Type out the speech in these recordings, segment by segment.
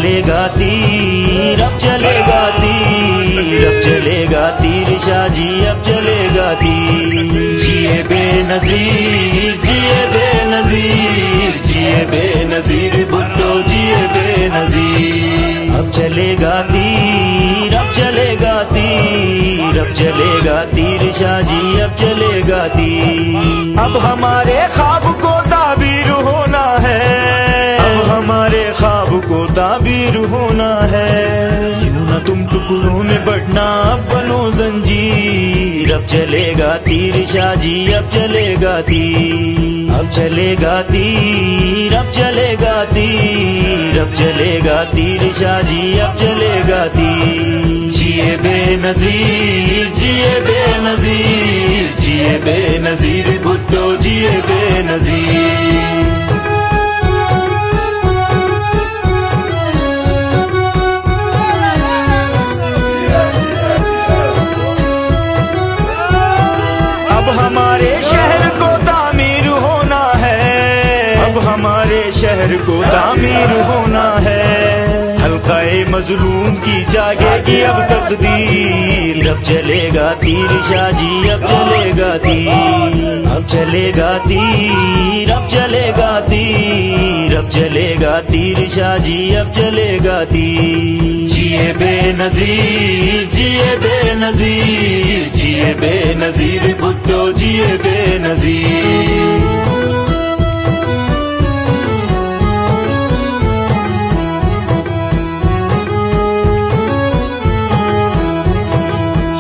चलेगा तीर, अब चलेगा तीर, अब चलेगा तीर शाहजी, अब चलेगा तीर। जिए बेनजीर, जिए बेनजीर, जिए बेनजीर भुट्टो, जिए बेनजीर। अब चलेगा तीर, अब चलेगा तीर, अब चलेगा तीर शाहजी, अब चलेगा तीर। अब हमारे ख्वाब को ताबीर होना है, अब हमारे ख्वाब को ताबीर होना है। यूं न तुम टुकड़ों में बढ़ना, अब बनो जंजीर। अब चलेगा तीर शाहजी, अब चलेगा तीर, अब चलेगा तीर, अब चलेगा तीर, अब चलेगा तीर शाहजी, अब चलेगा तीर। जिए बेनजीर, जिए बेनजीर, जिए बेनजीर भुट्टो, जिए बेनजीर। अब हमारे शहर को तामीर होना है, अब हमारे शहर को तामीर होना है। हल्काए मजलूम की जागेगी अब तकदीर। अब चलेगा तीर शाहजी, अब चलेगा तीर, अब चलेगा तीर, अब चलेगा तीर, अब चलेगा तीर शाहजी, अब चलेगा तीर। जिए बेनजीर, जिए बेनजीर, जिए बेनजीर भुट्टो, जिए बेनजीर।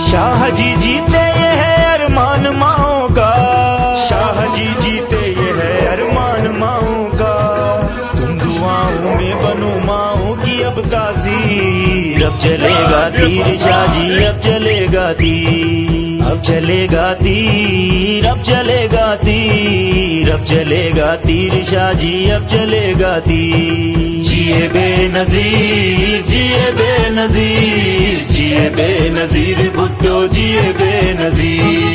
शाहजी जीते ये है अरमान माओ का, शाहजी जीते ये है अरमान माओ का। तुम दुआओं में बनो माओ की अब तासीर। अब चलेगा तीर शाहजी, अब चलेगा तीर, अब चलेगा तीर, अब चलेगा तीर, अब चलेगा तीर शाहजी, अब चलेगा तीर। जिए बेनजीर, जिए बेनजीर, जिए बेनजीर भुट्टो, जिए बेनजीर।